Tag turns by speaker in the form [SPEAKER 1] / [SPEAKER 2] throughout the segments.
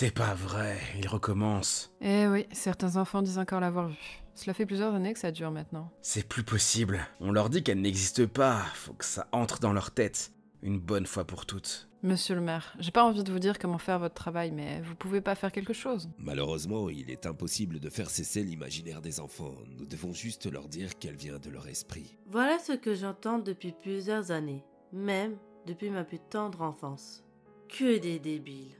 [SPEAKER 1] C'est pas vrai, il recommence.
[SPEAKER 2] Eh oui, certains enfants disent encore l'avoir vu. Cela fait plusieurs années que ça dure maintenant.
[SPEAKER 1] C'est plus possible. On leur dit qu'elle n'existe pas. Faut que ça entre dans leur tête. Une bonne fois pour toutes.
[SPEAKER 2] Monsieur le maire, j'ai pas envie de vous dire comment faire votre travail, mais vous pouvez pas faire quelque chose?
[SPEAKER 3] Malheureusement, il est impossible de faire cesser l'imaginaire des enfants. Nous devons juste leur dire qu'elle vient de leur esprit.
[SPEAKER 4] Voilà ce que j'entends depuis plusieurs années, même depuis ma plus tendre enfance. Que des débiles.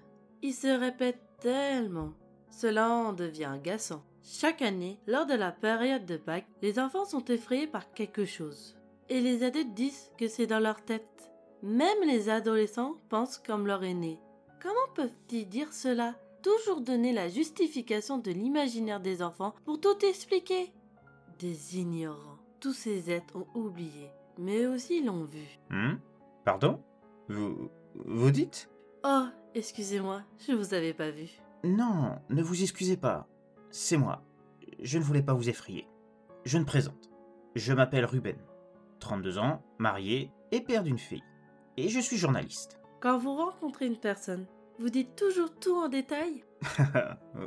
[SPEAKER 4] Ils se répètent tellement. Cela en devient agaçant. Chaque année, lors de la période de Pâques, les enfants sont effrayés par quelque chose. Et les adultes disent que c'est dans leur tête. Même les adolescents pensent comme leur aîné. Comment peuvent-ils dire cela? Toujours donner la justification de l'imaginaire des enfants pour tout expliquer. Des ignorants. Tous ces êtres ont oublié, mais eux aussi l'ont vu.
[SPEAKER 5] Pardon? Vous dites?
[SPEAKER 4] Oh, excusez-moi, je vous avais pas vu.
[SPEAKER 5] Non, ne vous excusez pas. C'est moi. Je ne voulais pas vous effrayer. Je me présente. Je m'appelle Ruben. 32 ans, marié et père d'une fille. Et je suis journaliste.
[SPEAKER 4] Quand vous rencontrez une personne, vous dites toujours tout en détail?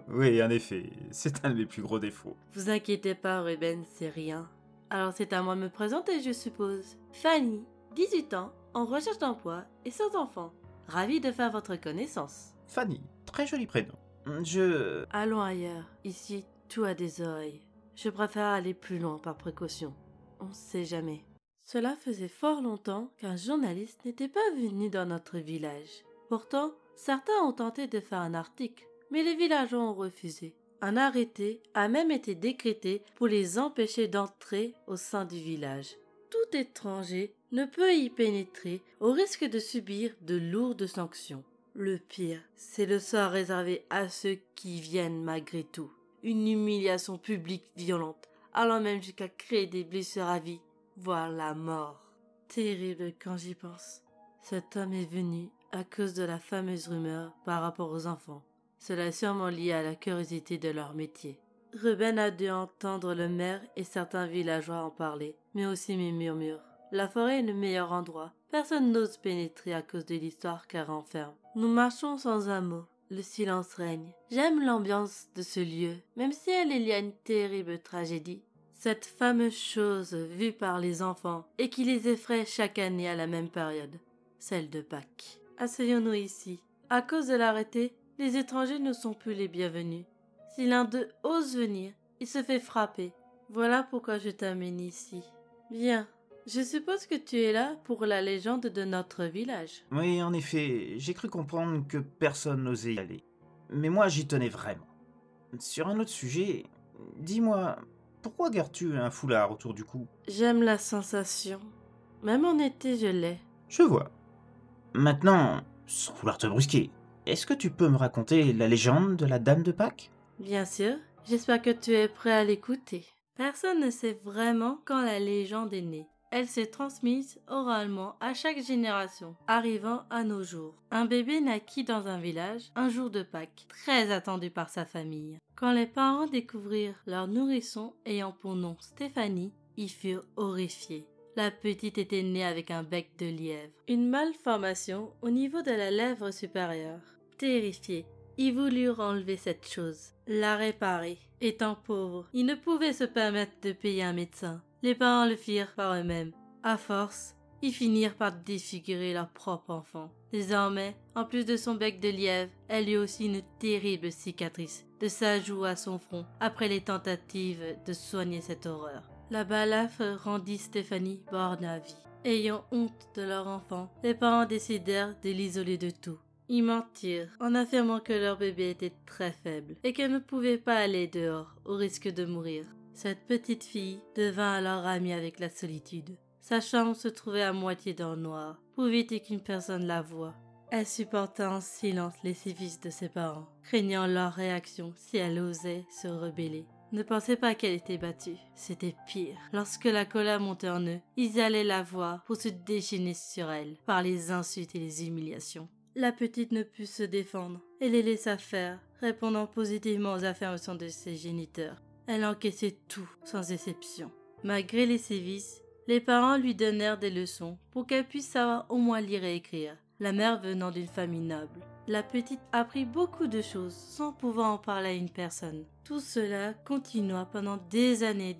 [SPEAKER 5] Oui, en effet, c'est un de mes plus gros défauts.
[SPEAKER 4] Vous inquiétez pas, Ruben, c'est rien. Alors c'est à moi de me présenter, je suppose. Fanny, 18 ans, en recherche d'emploi et sans enfant. Ravie de faire votre connaissance.
[SPEAKER 5] Fanny, très joli prénom.
[SPEAKER 4] Allons ailleurs. Ici, tout a des oreilles. Je préfère aller plus loin par précaution. On ne sait jamais. Cela faisait fort longtemps qu'un journaliste n'était pas venu dans notre village. Pourtant, certains ont tenté de faire un article, mais les villageois ont refusé. Un arrêté a même été décrété pour les empêcher d'entrer au sein du village. Tout étranger ne peut y pénétrer au risque de subir de lourdes sanctions. Le pire, c'est le sort réservé à ceux qui viennent malgré tout. Une humiliation publique violente, allant même jusqu'à créer des blessures à vie, voire la mort. Terrible quand j'y pense. Cet homme est venu à cause de la fameuse rumeur par rapport aux enfants. Cela est sûrement lié à la curiosité de leur métier. Ruben a dû entendre le maire et certains villageois en parler, mais aussi mes murmures. La forêt est le meilleur endroit. Personne n'ose pénétrer à cause de l'histoire qu'elle renferme. Nous marchons sans un mot. Le silence règne. J'aime l'ambiance de ce lieu, même si elle est liée à une terrible tragédie. Cette fameuse chose vue par les enfants et qui les effraie chaque année à la même période, celle de Pâques. Asseyons-nous ici. À cause de l'arrêté, les étrangers ne sont plus les bienvenus. Si l'un d'eux ose venir, il se fait frapper. Voilà pourquoi je t'amène ici. Bien. Je suppose que tu es là pour la légende de notre village.
[SPEAKER 5] Oui, en effet, j'ai cru comprendre que personne n'osait y aller. Mais moi, j'y tenais vraiment. Sur un autre sujet, dis-moi, pourquoi gardes-tu un foulard autour du cou?
[SPEAKER 4] J'aime la sensation. Même en été, je l'ai.
[SPEAKER 5] Je vois. Maintenant, sans vouloir te brusquer, est-ce que tu peux me raconter la légende de la Dame de Pâques?
[SPEAKER 4] Bien sûr, j'espère que tu es prêt à l'écouter. Personne ne sait vraiment quand la légende est née. Elle s'est transmise oralement à chaque génération, arrivant à nos jours. Un bébé naquit dans un village un jour de Pâques, très attendu par sa famille. Quand les parents découvrirent leur nourrisson ayant pour nom Stéphanie, ils furent horrifiés. La petite était née avec un bec de lièvre, une malformation au niveau de la lèvre supérieure. Terrifiés, ils voulurent enlever cette chose, la réparer. Étant pauvres, ils ne pouvaient se permettre de payer un médecin. Les parents le firent par eux-mêmes. À force, ils finirent par défigurer leur propre enfant. Désormais, en plus de son bec de lièvre, elle eut aussi une terrible cicatrice de sa joue à son front après les tentatives de soigner cette horreur. La balafre rendit Stéphanie borne à vie. Ayant honte de leur enfant, les parents décidèrent de l'isoler de tout. Ils mentirent en affirmant que leur bébé était très faible et qu'elle ne pouvait pas aller dehors au risque de mourir. Cette petite fille devint alors amie avec la solitude. Sa chambre se trouvait à moitié dans le noir, pour éviter qu'une personne la voie. Elle supporta en silence les sévices de ses parents, craignant leur réaction si elle osait se rebeller. Ne pensez pas qu'elle était battue, c'était pire. Lorsque la colère montait en eux, ils allaient la voir pour se déchaîner sur elle par les insultes et les humiliations. La petite ne put se défendre et les laissa faire, répondant positivement aux affirmations de ses géniteurs. Elle encaissait tout, sans exception. Malgré les sévices, les parents lui donnèrent des leçons pour qu'elle puisse savoir au moins lire et écrire, la mère venant d'une famille noble. la petite apprit beaucoup de choses sans pouvoir en parler à une personne. Tout cela continua pendant des années,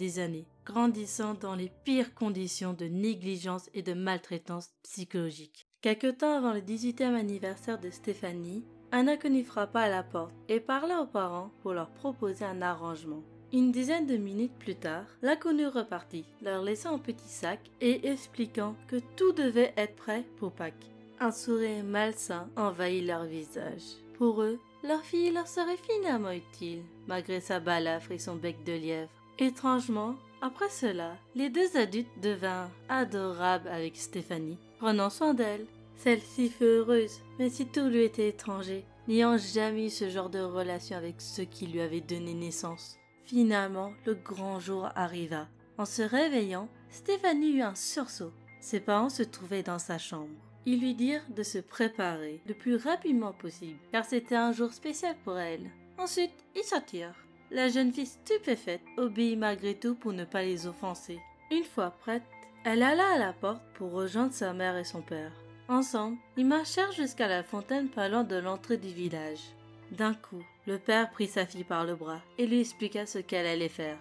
[SPEAKER 4] grandissant dans les pires conditions de négligence et de maltraitance psychologique. Quelque temps avant le 18e anniversaire de Stéphanie, un inconnu frappa à la porte et parla aux parents pour leur proposer un arrangement. Une dizaine de minutes plus tard, l'inconnu repartit, leur laissant un petit sac et expliquant que tout devait être prêt pour Pâques. Un sourire malsain envahit leur visage. Pour eux, leur fille leur serait finalement utile, malgré sa balafre et son bec de lièvre. Étrangement, après cela, les deux adultes devinrent adorables avec Stéphanie, prenant soin d'elle. Celle-ci fut heureuse, mais si tout lui était étranger, n'ayant jamais eu ce genre de relation avec ceux qui lui avaient donné naissance. Finalement, le grand jour arriva. En se réveillant, Stéphanie eut un sursaut. Ses parents se trouvaient dans sa chambre. Ils lui dirent de se préparer le plus rapidement possible, car c'était un jour spécial pour elle. Ensuite, ils sortirent. La jeune fille stupéfaite obéit malgré tout pour ne pas les offenser. Une fois prête, elle alla à la porte pour rejoindre sa mère et son père. Ensemble, ils marchèrent jusqu'à la fontaine parlant de l'entrée du village. D'un coup, le père prit sa fille par le bras et lui expliqua ce qu'elle allait faire.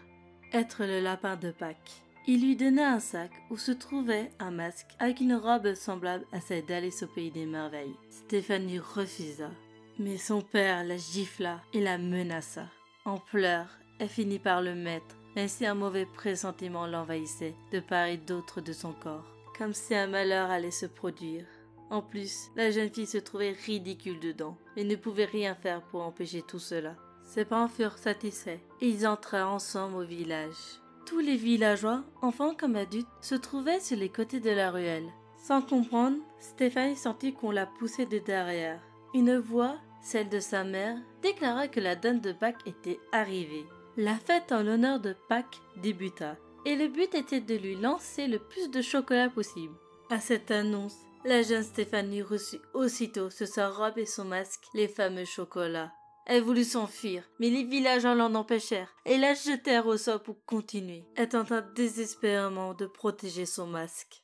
[SPEAKER 4] Être le lapin de Pâques. Il lui donna un sac où se trouvait un masque avec une robe semblable à celle d'Alice au pays des merveilles. Stéphanie refusa, mais son père la gifla et la menaça. En pleurs, elle finit par le mettre, même si un mauvais pressentiment l'envahissait de part et d'autre de son corps, comme si un malheur allait se produire. En plus, la jeune fille se trouvait ridicule dedans, mais ne pouvait rien faire pour empêcher tout cela. Ses parents furent satisfaits, et ils entrèrent ensemble au village. Tous les villageois, enfants comme adultes, se trouvaient sur les côtés de la ruelle. Sans comprendre, Stéphanie sentit qu'on la poussait de derrière. Une voix, celle de sa mère, déclara que la dame de Pâques était arrivée. La fête en l'honneur de Pâques débuta, et le but était de lui lancer le plus de chocolat possible. À cette annonce, la jeune Stéphanie reçut aussitôt sous sa robe et son masque les fameux chocolats. Elle voulut s'enfuir, mais les villageois l'en empêchèrent et la jetèrent au sol pour continuer. Elle tenta désespérément de protéger son masque.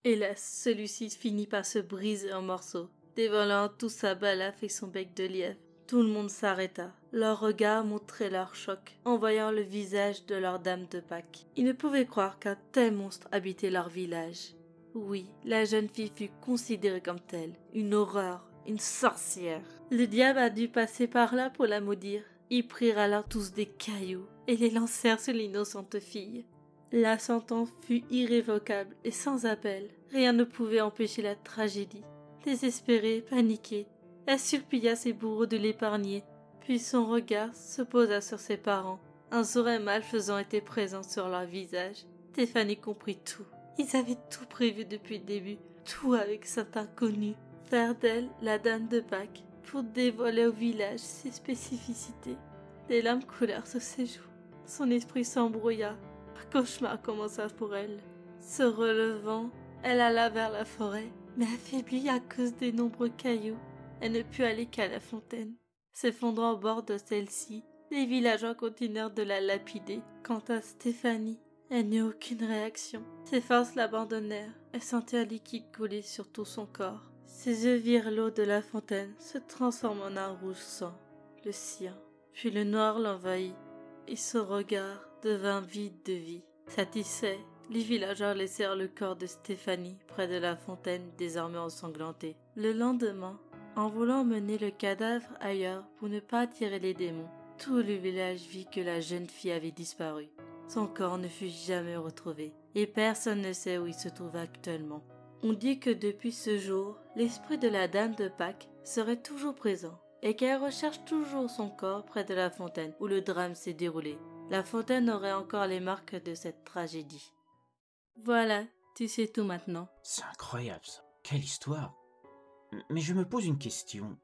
[SPEAKER 4] Hélas, celui-ci finit par se briser en morceaux, dévoilant tout sa balafre et son bec de lièvre. Tout le monde s'arrêta. Leurs regards montraient leur choc en voyant le visage de leur dame de Pâques. Ils ne pouvaient croire qu'un tel monstre habitait leur village. Oui, la jeune fille fut considérée comme telle, une horreur, une sorcière. Le diable a dû passer par là pour la maudire. Ils prirent alors tous des cailloux et les lancèrent sur l'innocente fille. La sentence fut irrévocable et sans appel. Rien ne pouvait empêcher la tragédie. Désespérée, paniquée, elle supplia ses bourreaux de l'épargner. Puis son regard se posa sur ses parents. Un sourire malfaisant était présent sur leur visage. Stéphanie comprit tout. Ils avaient tout prévu depuis le début, tout avec cet inconnu. Faire d'elle la dame de Pâques pour dévoiler au village ses spécificités. Des larmes coulèrent sur ses joues. Son esprit s'embrouilla. Un cauchemar commença pour elle. Se relevant, elle alla vers la forêt, mais affaiblie à cause des nombreux cailloux, elle ne put aller qu'à la fontaine. S'effondrant au bord de celle-ci, les villageois continuèrent de la lapider. Quant à Stéphanie, elle n'eut aucune réaction. Ses forces l'abandonnèrent. Elle sentait un liquide couler sur tout son corps. Ses yeux virent l'eau de la fontaine se transformer en un rouge sang, le sien. Puis le noir l'envahit, et son regard devint vide de vie. Satisfaits, les villageois laissèrent le corps de Stéphanie près de la fontaine désormais ensanglantée. Le lendemain, en voulant mener le cadavre ailleurs pour ne pas attirer les démons, tout le village vit que la jeune fille avait disparu. Son corps ne fut jamais retrouvé, et personne ne sait où il se trouve actuellement. On dit que depuis ce jour, l'esprit de la dame de Pâques serait toujours présent, et qu'elle recherche toujours son corps près de la fontaine où le drame s'est déroulé. La fontaine aurait encore les marques de cette tragédie. Voilà, tu sais tout maintenant.
[SPEAKER 5] C'est incroyable ça. Quelle histoire. Mais je me pose une question.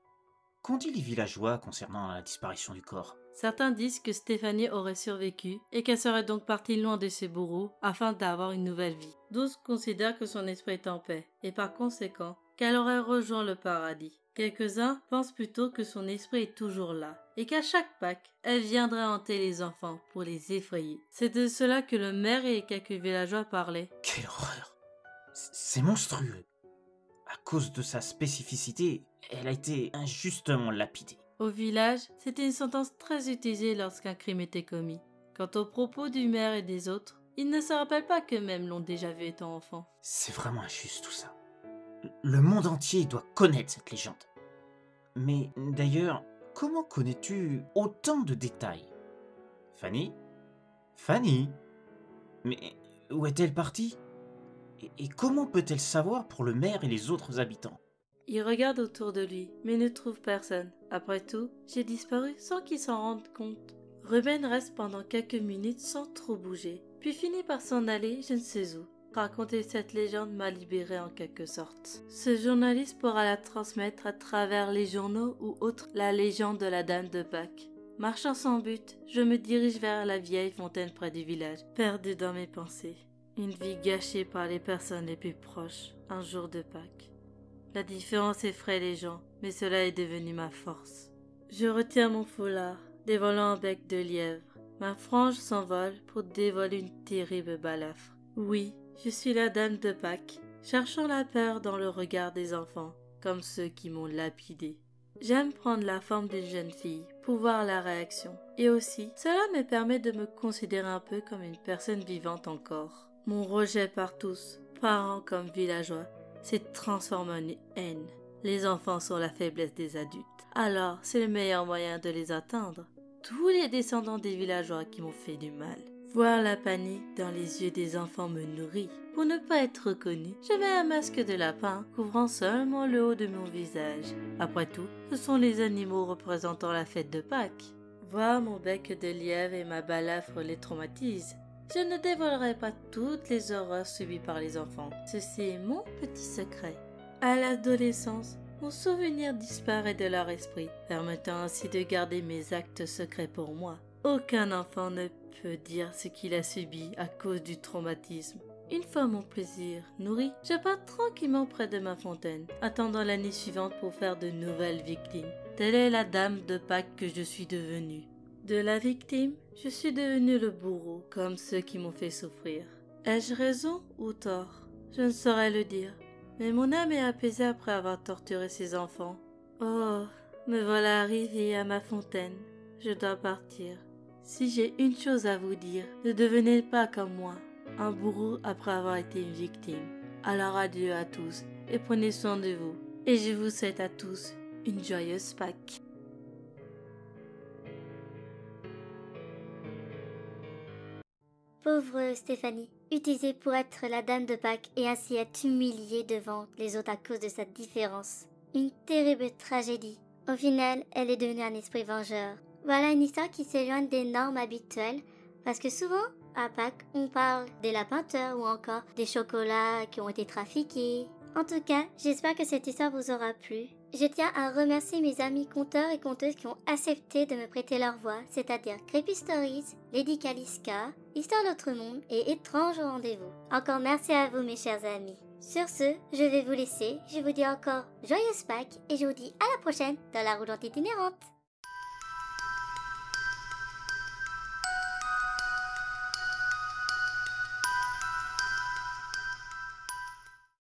[SPEAKER 5] Qu'ont dit les villageois concernant la disparition du corps ?
[SPEAKER 4] Certains disent que Stéphanie aurait survécu et qu'elle serait donc partie loin de ses bourreaux afin d'avoir une nouvelle vie. D'autres considèrent que son esprit est en paix et par conséquent qu'elle aurait rejoint le paradis. Quelques-uns pensent plutôt que son esprit est toujours là et qu'à chaque Pâques, elle viendrait hanter les enfants pour les effrayer. C'est de cela que le maire et quelques villageois parlaient.
[SPEAKER 5] Quelle horreur. C'est monstrueux. À cause de sa spécificité, elle a été injustement lapidée.
[SPEAKER 4] Au village, c'était une sentence très utilisée lorsqu'un crime était commis. Quant aux propos du maire et des autres, ils ne se rappellent pas qu'eux-mêmes l'ont déjà vu étant enfant.
[SPEAKER 5] C'est vraiment injuste tout ça. Le monde entier doit connaître cette légende. Mais d'ailleurs, comment connais-tu autant de détails? Fanny? Fanny? Mais où est-elle partie? Et comment peut-elle savoir pour le maire et les autres habitants?
[SPEAKER 4] Il regarde autour de lui, mais ne trouve personne. Après tout, j'ai disparu sans qu'il s'en rende compte. Ruben reste pendant quelques minutes sans trop bouger, puis finit par s'en aller je ne sais où. Raconter cette légende m'a libéré en quelque sorte. Ce journaliste pourra la transmettre à travers les journaux ou autres la légende de la Dame de Pâques. Marchant sans but, je me dirige vers la vieille fontaine près du village, perdu dans mes pensées. Une vie gâchée par les personnes les plus proches, un jour de Pâques. La différence effraie les gens, mais cela est devenu ma force. Je retiens mon foulard, dévoilant un bec de lièvre. Ma frange s'envole pour dévoiler une terrible balafre. Oui, je suis la Dame de Pâques, cherchant la peur dans le regard des enfants, comme ceux qui m'ont lapidée. J'aime prendre la forme d'une jeune fille pour voir la réaction. Et aussi, cela me permet de me considérer un peu comme une personne vivante encore. Mon rejet par tous, parents comme villageois, s'est transformé en une haine. Les enfants sont la faiblesse des adultes. Alors, c'est le meilleur moyen de les atteindre. Tous les descendants des villageois qui m'ont fait du mal. Voir la panique dans les yeux des enfants me nourrit. Pour ne pas être reconnu, je mets un masque de lapin couvrant seulement le haut de mon visage. Après tout, ce sont les animaux représentant la fête de Pâques. Voir mon bec de lièvre et ma balafre les traumatisent. Je ne dévoilerai pas toutes les horreurs subies par les enfants. Ceci est mon petit secret. À l'adolescence, mon souvenir disparaît de leur esprit, permettant ainsi de garder mes actes secrets pour moi. Aucun enfant ne peut dire ce qu'il a subi à cause du traumatisme. Une fois mon plaisir nourri, je pars tranquillement près de ma fontaine, attendant l'année suivante pour faire de nouvelles victimes. Telle est la Dame de Pâques que je suis devenue. De la victime, je suis devenu le bourreau, comme ceux qui m'ont fait souffrir. Ai-je raison ou tort? Je ne saurais le dire. Mais mon âme est apaisée après avoir torturé ses enfants. Oh, me voilà arrivée à ma fontaine. Je dois partir. Si j'ai une chose à vous dire, ne devenez pas comme moi, un bourreau après avoir été une victime. Alors adieu à tous et prenez soin de vous. Et je vous souhaite à tous une joyeuse Pâques.
[SPEAKER 6] Pauvre Stéphanie, utilisée pour être la Dame de Pâques et ainsi être humiliée devant les autres à cause de sa différence. Une terrible tragédie. Au final, elle est devenue un esprit vengeur. Voilà une histoire qui s'éloigne des normes habituelles, parce que souvent, à Pâques, on parle des lapins tueurs ou encore des chocolats qui ont été trafiqués. En tout cas, j'espère que cette histoire vous aura plu. Je tiens à remercier mes amis conteurs et conteuses qui ont accepté de me prêter leur voix, c'est-à-dire Creepy Stories, Lady Kaliska, Histoire d'Autre Monde et Étrange au Rendez-vous. Encore merci à vous mes chers amis. Sur ce, je vais vous laisser, je vous dis encore joyeuse Pâques et je vous dis à la prochaine dans la roulante itinérante.